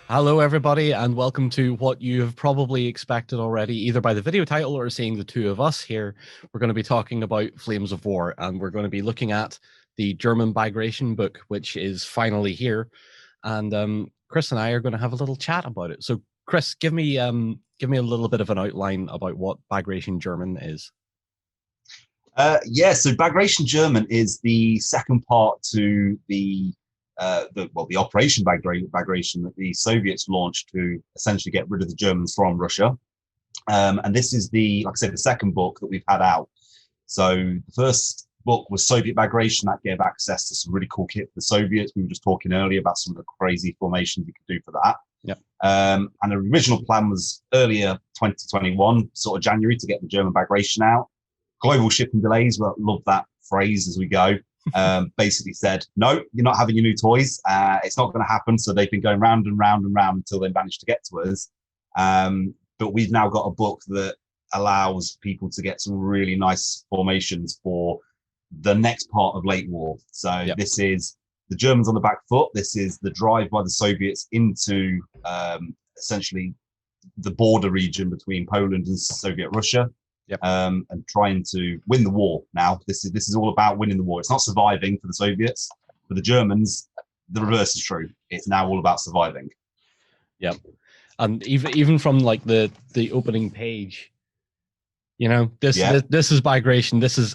Hello, everybody, and welcome to what you have probably expected already, either by the video title or seeing the two of us here. We're going to be talking about Flames of War, and we're going to be looking at the German Bagration book, which is finally here. And Chris and I are going to have a little chat about it. So, Chris, give me a little bit of an outline about what Bagration German is. So Bagration German is the second part to the Operation Bagration that the Soviets launched to essentially get rid of the Germans from Russia. And this is like I said, the second book that we've had out. So the first book was Soviet Bagration. That gave access to some really cool kit for the Soviets. We were just talking earlier about some of the crazy formations you could do for that. Yep. And the original plan was earlier 2021, sort of January, to get the German Bagration out. Global shipping delays, well, love that phrase as we go, basically said, no, you're not having your new toys. It's not going to happen. So they've been going round and round and round until they managed to get to us. But we've now got a book that allows people to get some really nice formations for the next part of late war. So This is the Germans on the back foot. This is the drive by the Soviets into essentially the border region between Poland and Soviet Russia. Yep. And trying to win the war. Now, this is all about winning the war. It's not surviving for the Soviets. For the Germans, the reverse is true. It's now all about surviving. Yep. And even from like the opening page, this is Bagration. This is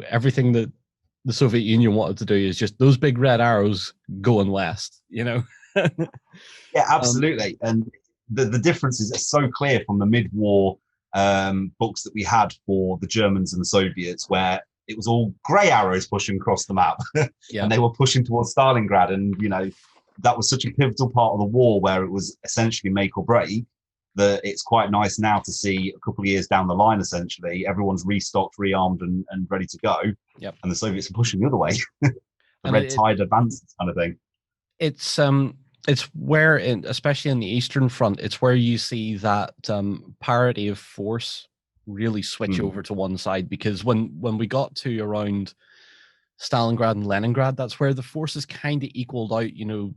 everything that the Soviet Union wanted to do is just those big red arrows going west. Yeah, absolutely. And the differences are so clear from the mid-war books that we had for the Germans and the Soviets, where it was all grey arrows pushing across the map. And they were pushing towards Stalingrad, and that was such a pivotal part of the war where it was essentially make or break, that it's quite nice now to see a couple of years down the line, essentially everyone's restocked, rearmed and ready to go. And the Soviets are pushing the other way. The red tide advances kind of thing. It's where, especially in the Eastern Front, it's where you see that parity of force really switch over to one side, because when we got to around Stalingrad and Leningrad, that's where the forces kind of equaled out.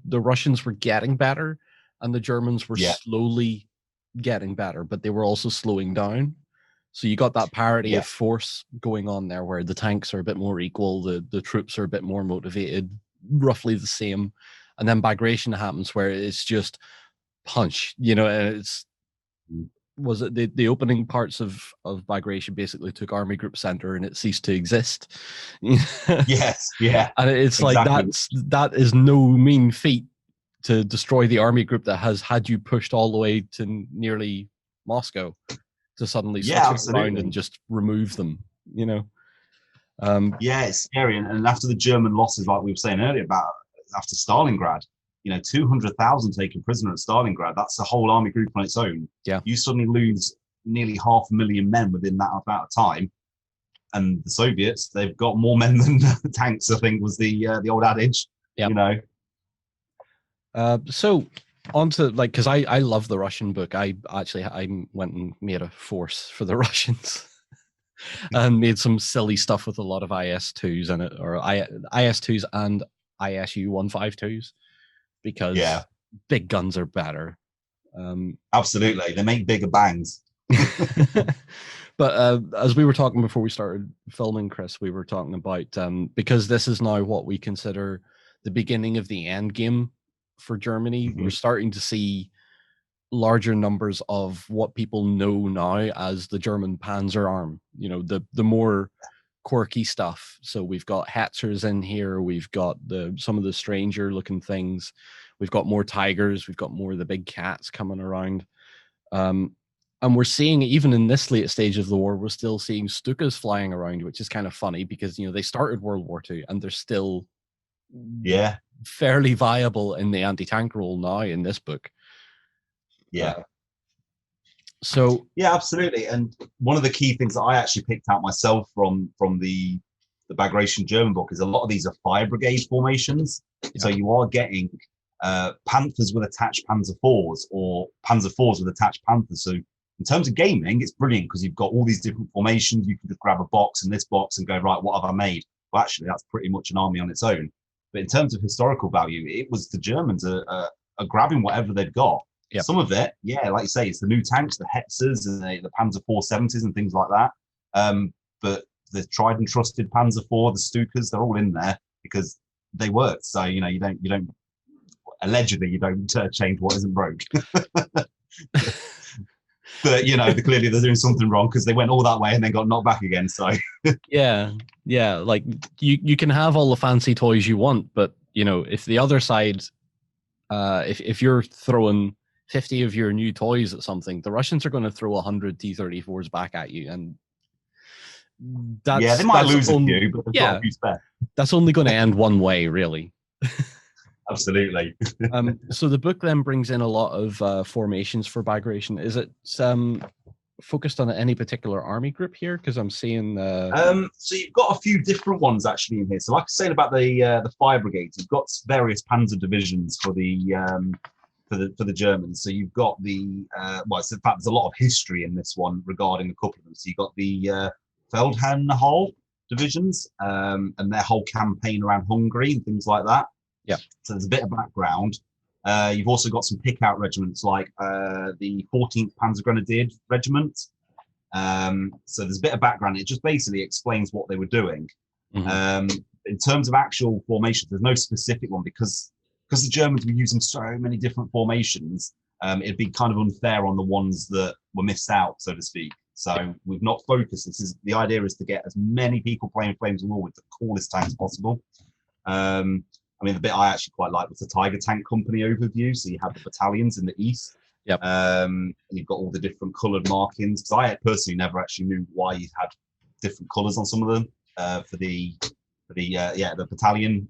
The Russians were getting better and the Germans were slowly getting better, but they were also slowing down. So you got that parity of force going on there, where the tanks are a bit more equal, the troops are a bit more motivated, roughly the same. And then Bagration happens, where it's just punch, was it the opening parts of Bagration basically took Army Group Center and it ceased to exist. Yes, yeah. And it's exactly. Like that is no mean feat to destroy the army group that has had you pushed all the way to nearly Moscow, to suddenly switch around and just remove them, it's scary. And after the German losses, like we were saying earlier about after Stalingrad, 200,000 taken prisoner at Stalingrad, that's a whole army group on its own. You suddenly lose nearly 500,000 men within that amount of time. And the Soviets, they've got more men than tanks, I think was the old adage. So on to, like, because I love the Russian book. I went and made a force for the Russians and made some silly stuff with a lot of IS-2s in it, or IS-2s and ISU 152s, because big guns are better. Absolutely, they make bigger bangs. But as we were talking before we started filming, Chris, we were talking about because this is now what we consider the beginning of the end game for Germany. We're starting to see larger numbers of what people know now as the German Panzer Arm. The more quirky stuff. So we've got Hetzers in here. We've got some of the stranger looking things. We've got more Tigers. We've got more of the big cats coming around. And we're seeing, even in this late stage of the war, we're still seeing Stukas flying around, which is kind of funny because, they started World War II and they're still fairly viable in the anti-tank role now in this book. So absolutely. And one of the key things that I actually picked out myself from the Bagration German book is a lot of these are fire brigade formations. So you are getting Panthers with attached Panzer IVs or Panzer IVs with attached Panthers. So in terms of gaming, it's brilliant because you've got all these different formations. You can just grab a box and this box and go, right, what have I made? Well, actually, that's pretty much an army on its own. But in terms of historical value, it was the Germans are grabbing whatever they've got. Yep. Some of it, yeah, like you say, it's the new tanks, the Hetzers and the Panzer 470s and things like that. But the tried and trusted Panzer IV, the Stukas, they're all in there because they work. So you don't allegedly you don't change what isn't broke. But clearly they're doing something wrong because they went all that way and then got knocked back again. So yeah, like you can have all the fancy toys you want, but if the other side, if you're throwing 50 of your new toys at something, the Russians are going to throw 100 T-34s back at you, and they might lose a few, but they've got a few spare. That's only going to end one way, really. Absolutely. So the book then brings in a lot of formations for Bagration. Is it focused on any particular army group here? Because I'm seeing. So you've got a few different ones actually in here. So like I was saying about the fire brigades, you've got various panzer divisions for the Germans. So you've got in fact, there's a lot of history in this one regarding a couple of them. So you've got the Feldherrnhall divisions and their whole campaign around Hungary and things like that. Yeah. So there's a bit of background. You've also got some pick-out regiments like the 14th Panzer Grenadier Regiment. So there's a bit of background. It just basically explains what they were doing. Mm-hmm. In terms of actual formations, there's no specific one because the Germans were using so many different formations. It'd be kind of unfair on the ones that were missed out, so to speak. So we've not focused. The idea is to get as many people playing Flames of War with the coolest tanks possible. The bit I actually quite liked was the Tiger Tank Company overview. So you have the battalions in the east. Yep. And you've got all the different coloured markings. Because I personally never actually knew why you had different colours on some of them for the battalion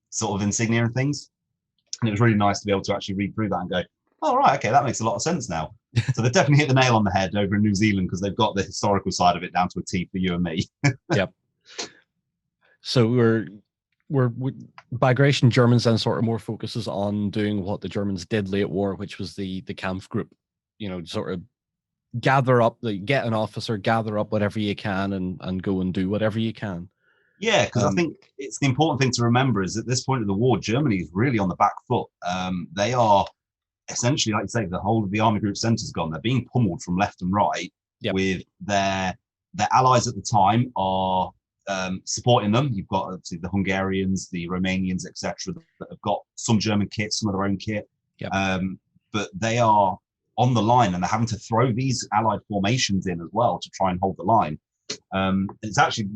sort of insignia and things. And it was really nice to be able to actually read through that and go, oh, right, okay, that makes a lot of sense now. So they've definitely hit the nail on the head over in New Zealand because they've got the historical side of it down to a T for you and me. Yep. So we're Bagration Germans then sort of more focuses on doing what the Germans did late war, which was the Kampf group, sort of get an officer, gather up whatever you can and go and do whatever you can. Yeah, because I think it's the important thing to remember is at this point of the war, Germany is really on the back foot. They are essentially, like you say, the whole of the army group centre's gone. They're being pummeled from left and right. Yep. With their allies at the time are supporting them. You've got obviously the Hungarians, the Romanians, etc., that have got some German kit, some of their own kit. Yep. But they are on the line and they're having to throw these allied formations in as well to try and hold the line. It's actually,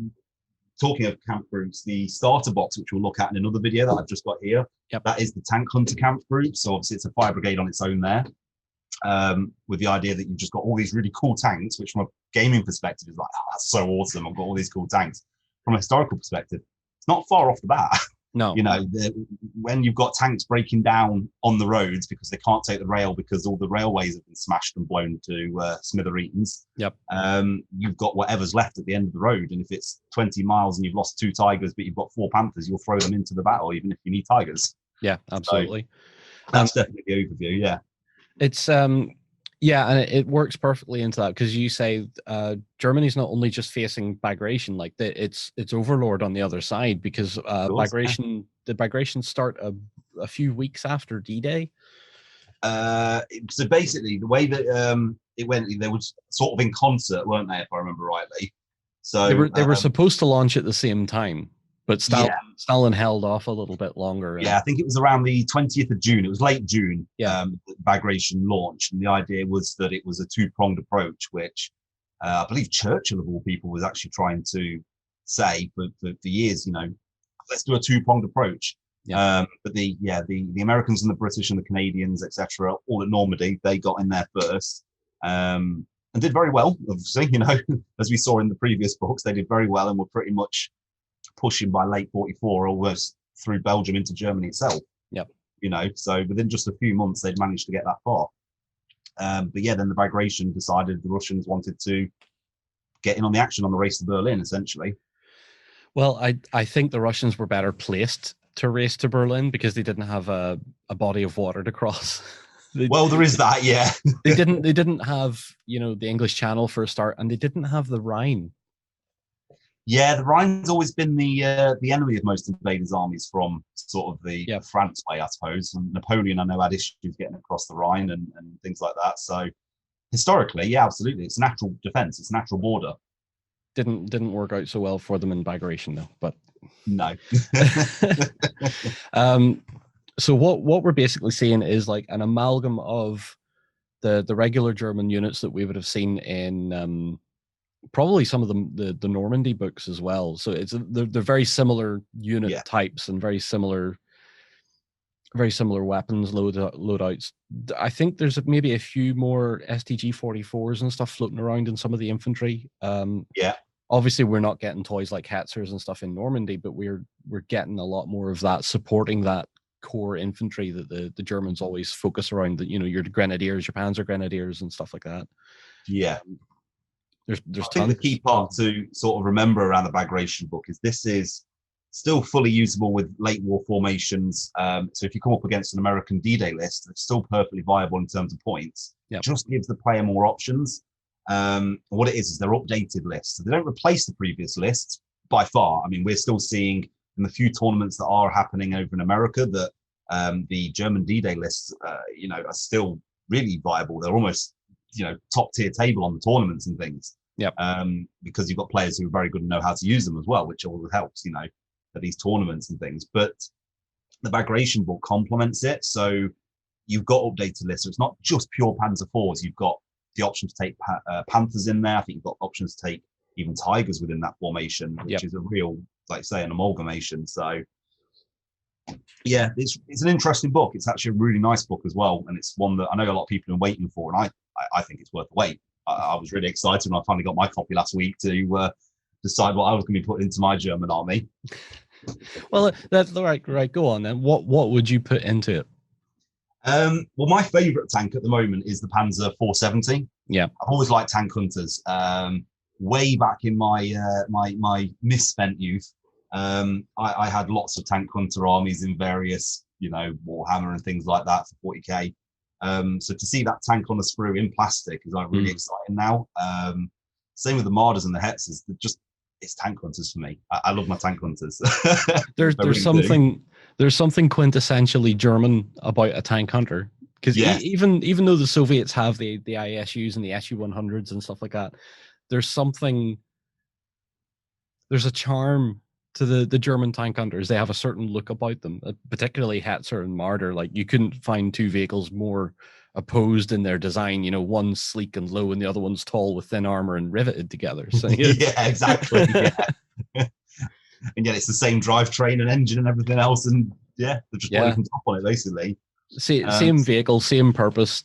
talking of camp groups, the starter box, which we'll look at in another video that I've just got here, that is the Tank Hunter camp group. So obviously it's a fire brigade on its own there, with the idea that you've just got all these really cool tanks, which from a gaming perspective is like, oh, that's so awesome, I've got all these cool tanks. From a historical perspective, it's not far off the bat. No. When you've got tanks breaking down on the roads because they can't take the rail because all the railways have been smashed and blown to smithereens. Yep. You've got whatever's left at the end of the road, and if it's 20 miles and you've lost 2 Tigers but you've got 4 Panthers, you'll throw them into the battle even if you need Tigers. Yeah, absolutely. So that's definitely the overview. Yeah. It's and it works perfectly into that because you say Germany's not only just facing Bagration, like it's Overlord on the other side because Bagration, the Bagration start a few weeks after D-Day. So basically, the way that it went, they were sort of in concert, weren't they? If I remember rightly. So they were supposed to launch at the same time. But Stalin held off a little bit longer. Yeah, I think it was around the 20th of June. It was late June. Bagration launched, and the idea was that it was a 2-pronged approach, which I believe Churchill of all people was actually trying to say for years. Let's do a 2-pronged approach. Yeah. But the Americans and the British and the Canadians, etc., all at Normandy, they got in there first. And did very well. Obviously, as we saw in the previous books, they did very well and were pretty much pushing by late 44 almost through Belgium into Germany itself. Yep. So within just a few months they'd managed to get that far. But then the Bagration decided the Russians wanted to get in on the action on the race to Berlin, essentially. Well, I think the Russians were better placed to race to Berlin because they didn't have a body of water to cross. There is that, yeah. They didn't have the English Channel for a start, and they didn't have the Rhine. Yeah, the Rhine's always been the enemy of most invaders' armies from sort of the France way, I suppose. And Napoleon, I know, had issues getting across the Rhine and things like that. So historically, yeah, absolutely, it's a natural defense. It's a natural border. Didn't work out so well for them in Bagration though, but no. So what we're basically seeing is like an amalgam of the regular German units that we would have seen in probably some of the Normandy books as well. So they're very similar unit types and very similar weapons loadouts. I think there's maybe a few more STG 44s and stuff floating around in some of the infantry. Obviously we're not getting toys like Hetzers and stuff in Normandy, but we're getting a lot more of that supporting that core infantry that the Germans always focus around. That, you know, your grenadiers, your Panzer grenadiers and stuff like that. There's I think the key part to sort of remember around the Bagration book is this is still fully usable with late war formations. So if you come up against an American D-Day list, it's still perfectly viable in terms of points. It just gives the player more options. What it is they're updated lists. So they don't replace the previous lists by far. I mean, we're still seeing in the few tournaments that are happening over in America that the German D-Day lists, you know, are still really viable. They're almost, you know, top tier table on the tournaments and things. Because you've got players who are very good and know how to use them as well, which all helps, you know, at these tournaments and things. But the Bagration book complements it. So you've got updated lists. So it's not just pure Panzer IVs. You've got the option to take Panthers in there. I think you've got options to take even Tigers within that formation, which is a real, like say, an amalgamation. So yeah, it's an interesting book. It's actually a really nice book as well. And it's one that I know a lot of people are waiting for. And I think it's worth the wait. I was really excited when I finally got my copy last week to decide what I was going to be putting into my German army. Well, that's right. Go on then. What would you put into it? Well, my favourite tank at the moment is the Panzer 470. Yeah, I've always liked tank hunters. Way back in my my misspent youth, I had lots of tank hunter armies in various, you know, Warhammer and things like that for 40k. So to see that tank on a sprue in plastic is like really exciting now. Same with the Marders and the Hetzers. It's tank hunters for me. I love my tank hunters. There's something quintessentially German about a tank hunter, because even though the Soviets have the ISUs and the SU-100s and stuff like that, there's a charm to the German tank hunters. They have a certain look about them, particularly Hetzer and Marder. Like, you couldn't find two vehicles more opposed in their design. You know, one's sleek and low and the other one's tall with thin armor and riveted together. So yeah, exactly. And yet it's the same drivetrain and engine and everything else, and they're just putting top on it basically. Same vehicle, same purpose,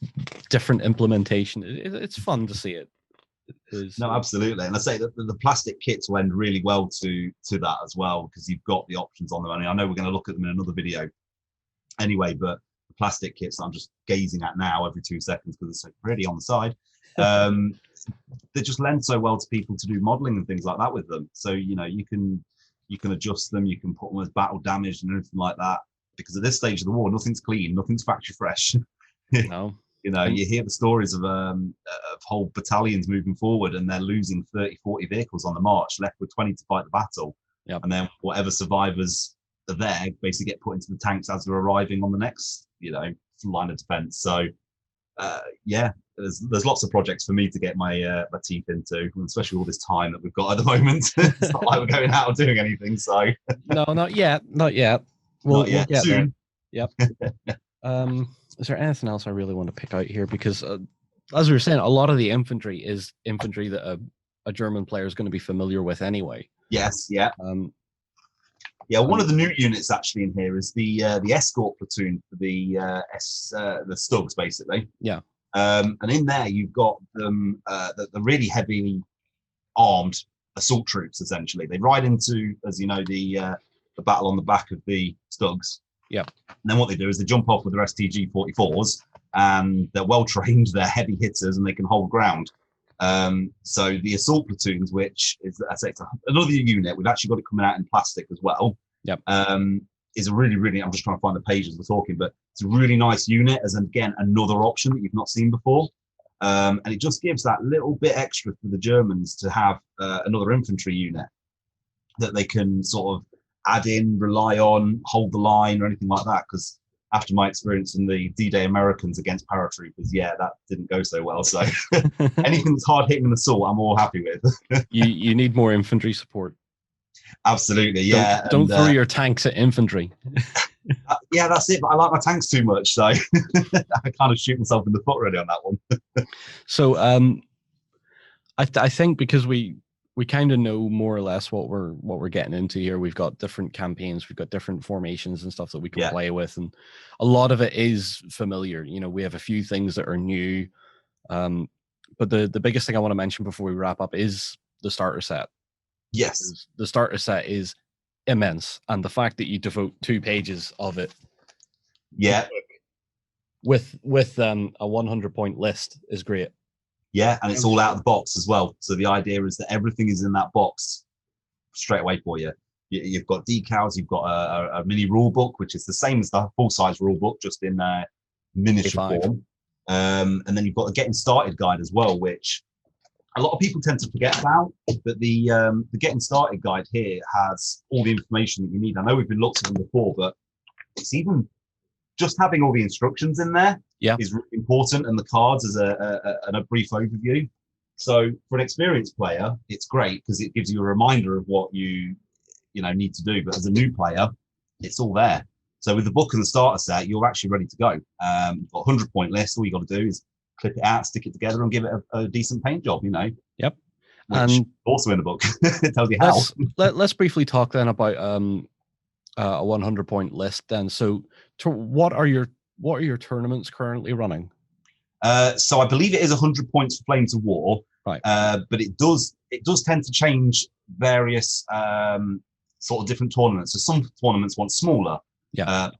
different implementation. It's fun to see it. No, absolutely. And I say that the plastic kits lend really well to that as well, because you've got the options on them. I mean, I know we're going to look at them in another video anyway, but the plastic kits that I'm just gazing at now every 2 seconds because it's so pretty on the side, they just lend so well to people to do modeling and things like that with them. So, you know, you can adjust them, you can put them as battle damaged and everything like that, because at this stage of the war, nothing's clean, nothing's factory fresh. No. You know, you hear the stories of whole battalions moving forward and they're losing 30, 40 vehicles on the march, left with 20 to fight the battle. And then whatever survivors are there basically get put into the tanks as they're arriving on the next, you know, line of defense. So, there's lots of projects for me to get my my teeth into, especially all this time that we've got at the moment. It's not like we're going out or doing anything. So no, not yet. We'll get soon. There. Yep. Is there anything else I really want to pick out here? Because as we were saying, a lot of the infantry is infantry that a German player is going to be familiar with anyway. Yes, yeah. One of the new units actually in here is the Escort Platoon for the Stugs, basically. Yeah. And in there you've got them the really heavily armed assault troops. Essentially, they ride into, as you know, the battle on the back of the Stugs. Yeah. And then what they do is they jump off with their STG 44s, and they're well trained, they're heavy hitters, and they can hold ground. So the assault platoons, which is another unit, we've actually got it coming out in plastic as well. Yep. Is a really, I'm just trying to find the page as we're talking, but it's a really nice unit as, again, another option that you've not seen before. And it just gives that little bit extra for the Germans to have another infantry unit. that they can sort of add in, rely on, hold the line, or anything like that. Because after my experience in the D-Day Americans against paratroopers, yeah, that didn't go so well. So anything that's hard hitting an assault, I'm all happy with. You need more infantry support. Absolutely, yeah. Don't throw your tanks at infantry. Yeah, that's it. But I like my tanks too much, so I kind of shoot myself in the foot already on that one. So I think because we kind of know more or less what we're getting into here. We've got different campaigns, we've got different formations and stuff that we can play with, and a lot of it is familiar. You know, we have a few things that are new, but the biggest thing I want to mention before we wrap up is the starter set. Yes, the starter set is immense, and the fact that you devote 2 pages of it, with a 100-point list is great. Yeah, and it's all out of the box as well. So the idea is that everything is in that box straight away for you. You've got decals, you've got a mini rule book, which is the same as the full-size rule book, just in miniature A5 form. And then you've got a getting started guide as well, which a lot of people tend to forget about. But the getting started guide here has all the information that you need. I know we've been looked at them before, but it's even just having all the instructions in there is really important, and the cards as a brief overview. So for an experienced player, it's great because it gives you a reminder of what you need to do. But as a new player, it's all there. So with the book and the starter set, you're actually ready to go. You've got a 100-point list. All you got to do is clip it out, stick it together, and give it a decent paint job. Yep. Which and also in the book it tells you how. Let's briefly talk then about a 100-point list. Then, so what are your tournaments currently running? So I believe it is 100 points for Flames of War, right? But it does tend to change various sort of different tournaments. So some tournaments want smaller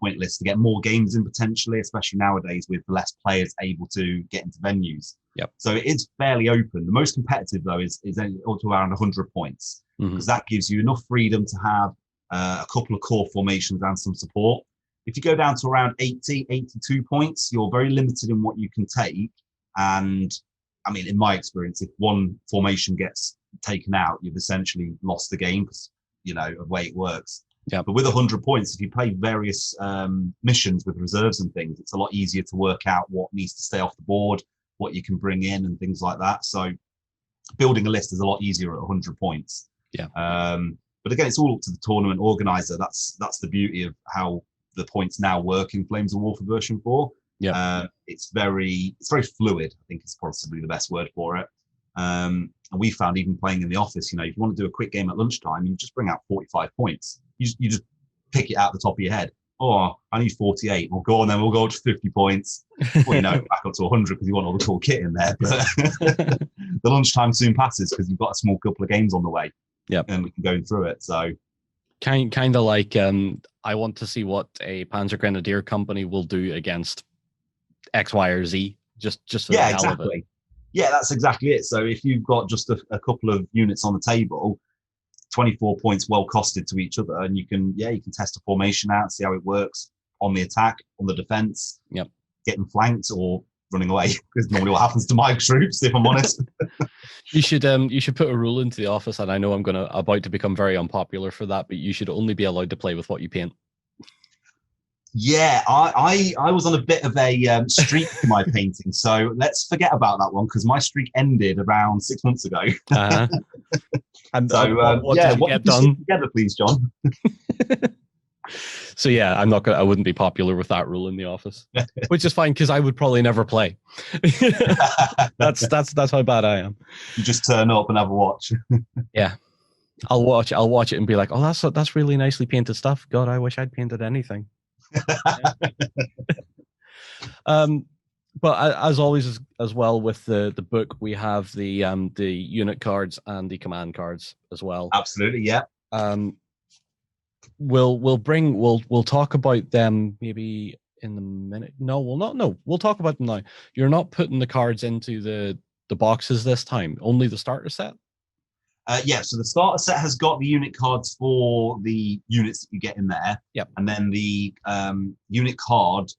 point lists to get more games in potentially, especially nowadays with less players able to get into venues. Yep. So it is fairly open. The most competitive though is up to around 100 points, because that gives you enough freedom to have a couple of core formations and some support. If you go down to around 80, 82 points, you're very limited in what you can take. And I mean, in my experience, if one formation gets taken out, you've essentially lost the game because, of the way it works. Yeah. But with 100 points, if you play various missions with reserves and things, it's a lot easier to work out what needs to stay off the board, what you can bring in and things like that. So building a list is a lot easier at 100 points. Yeah. But again, it's all up to the tournament organizer. That's the beauty of how the points now work in Flames of War for version 4. Yeah. It's very fluid, I think is possibly the best word for it. And we found even playing in the office, if you want to do a quick game at lunchtime, you just bring out 45 points. You just pick it out the top of your head. Oh, I need 48. We'll go on then. We'll go up to 50 points. Well, back up to 100 because you want all the cool kit in there. But the lunchtime soon passes because you've got a small couple of games on the way. Yeah. And we can go through it. So kind of like I want to see what a Panzer Grenadier company will do against X, Y, or Z. Just for the hell of it. Yeah, that's exactly it. So if you've got just a couple of units on the table, 24 points well costed to each other, and you can test a formation out, see how it works on the attack, on the defense. Yep. Getting flanked or running away, because normally what happens to my troops, if I'm honest. You should put a rule into the office, and I know I'm about to become very unpopular for that, but you should only be allowed to play with what you paint. Yeah, I was on a bit of a streak for my painting, so let's forget about that one because my streak ended around 6 months ago. Uh-huh. And so what did you get done together, please, John? So yeah, I wouldn't be popular with that rule in the office, which is fine because I would probably never play. That's how bad I am. You just turn up and have a watch. Yeah, I'll watch it and be like, oh, that's really nicely painted stuff. God, I wish I'd painted anything. But as always, as well with the book, we have the unit cards and the command cards as well. Absolutely, yeah. We'll talk about them maybe in the minute. No, we'll not. No, we'll talk about them now. You're not putting the cards into the boxes this time. Only the starter set. Yeah, so the starter set has got the unit cards for the units that you get in there. Yep. And then the unit card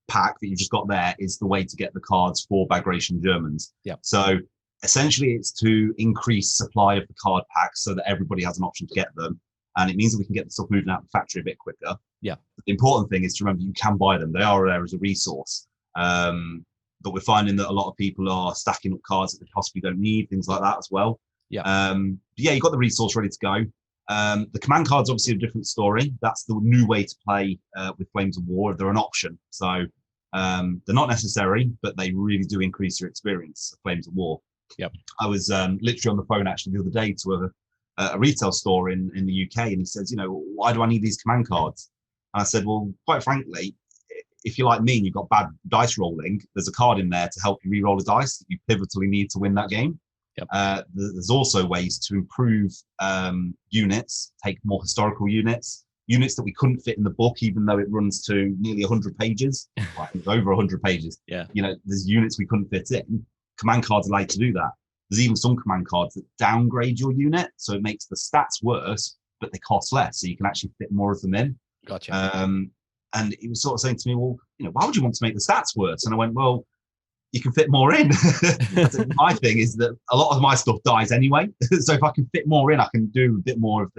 pack that you just got there is the way to get the cards for Bagration Germans. Yep. So Essentially, it's to increase supply of the card packs so that everybody has an option to get them. And it means that we can get the stuff moving out of the factory a bit quicker. Yeah. The important thing is to remember you can buy them. They are there as a resource. But we're finding that a lot of people are stacking up cards that they possibly don't need, things like that as well. Yeah. Yeah, you've got the resource ready to go. The command cards obviously a different story. That's the new way to play with Flames of War. They're an option. So they're not necessary, but they really do increase your experience of Flames of War. Yep. I was literally on the phone actually the other day to a retail store in the UK, and he says, why do I need these command cards? And I said, well, quite frankly, if you're like me and you've got bad dice rolling, there's a card in there to help you re-roll a dice that you pivotally need to win that game. Yep. There's also ways to improve units, take more historical units that we couldn't fit in the book, even though it runs to nearly 100 pages. Right, it's over 100 pages. Yeah. There's units we couldn't fit in. Command cards allow you to do that. There's even some command cards that downgrade your unit, so it makes the stats worse, but they cost less, so you can actually fit more of them in. Gotcha. And he was sort of saying to me, well, why would you want to make the stats worse? And I went, well, you can fit more in. My thing is that a lot of my stuff dies anyway. So if I can fit more in, I can do a bit more of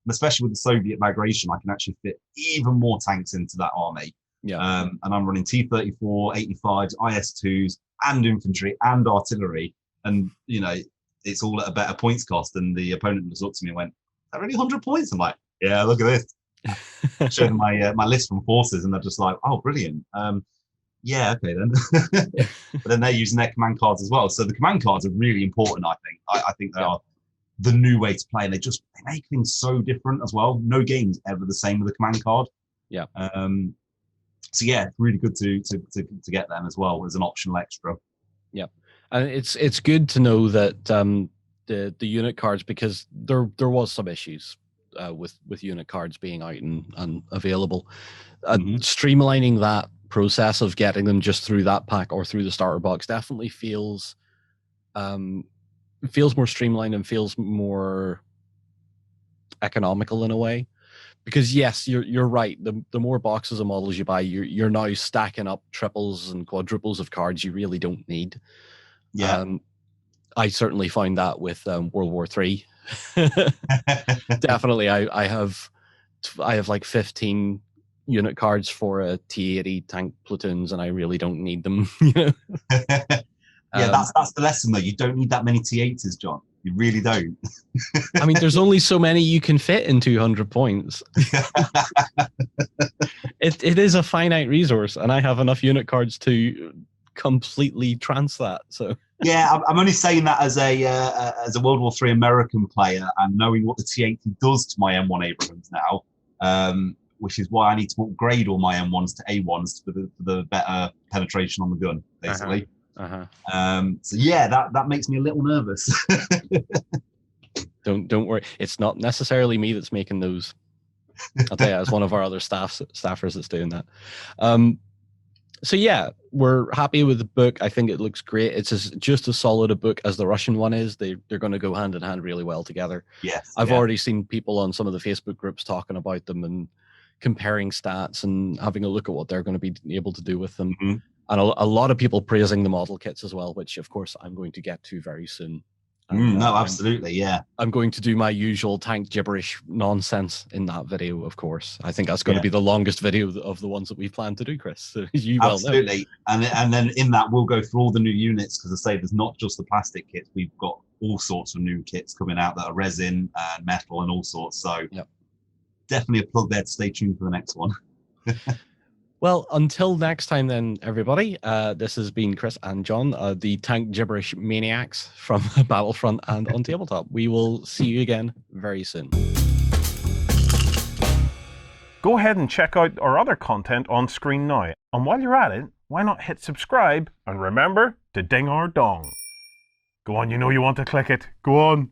especially with the Soviet Bagration, I can actually fit even more tanks into that army. Yeah. And I'm running T-34, 85s, IS-2s, and infantry and artillery. And, it's all at a better points cost. And the opponent just looked at me and went, is that really 100 points? I'm like, yeah, look at this. Showed them my list from forces, and they're just like, oh, brilliant. Yeah, okay then. But then they're using their command cards as well. So the command cards are really important, I think. I think they are the new way to play, and they make things so different as well. No game's ever the same with a command card. Yeah. So yeah, really good to get them as well as an optional extra. Yeah, and it's good to know that the unit cards, because there was some issues with unit cards being out and available. Streamlining that process of getting them just through that pack or through the starter box definitely feels more streamlined and feels more economical in a way. Because yes, you're right. The more boxes of models you buy, you're now stacking up triples and quadruples of cards you really don't need. Yeah, I certainly find that with World War III. Definitely, I have like 15 unit cards for a T-80 tank platoons, and I really don't need them. Yeah, that's the lesson though. You don't need that many T-80s, John. You really don't. I mean, there's only so many you can fit in 200 points. It is a finite resource, and I have enough unit cards to completely trance that. So yeah, I'm only saying that as a World War III American player, and knowing what the T-80 does to my M1 Abrams now, which is why I need to upgrade all my M1s to A1s for the better penetration on the gun, basically. So yeah, that makes me a little nervous. Don't worry, it's not necessarily me that's making those. I'll tell you, it's one of our other staffers that's doing that. So yeah, we're happy with the book. I think it looks great. It's just as solid a book as the Russian one is. They're going to go hand in hand really well together. Yes, I've already seen people on some of the Facebook groups talking about them and comparing stats and having a look at what they're going to be able to do with them. And a lot of people praising the model kits as well, which of course I'm going to get to very soon. No, absolutely, yeah. I'm going to do my usual tank gibberish nonsense in that video, of course. I think that's going to be the longest video of the ones that we plan to do, Chris. So you absolutely. Well know. And then in that, we'll go through all the new units, because I say there's not just the plastic kits. We've got all sorts of new kits coming out that are resin and metal and all sorts. So definitely a plug there to stay tuned for the next one. Well, until next time then, everybody, this has been Chris and John, the tank gibberish maniacs from Battlefront and OnTableTop. We will see you again very soon. Go ahead and check out our other content on screen now. And while you're at it, why not hit subscribe and remember to ding our dong. Go on, you know you want to click it. Go on.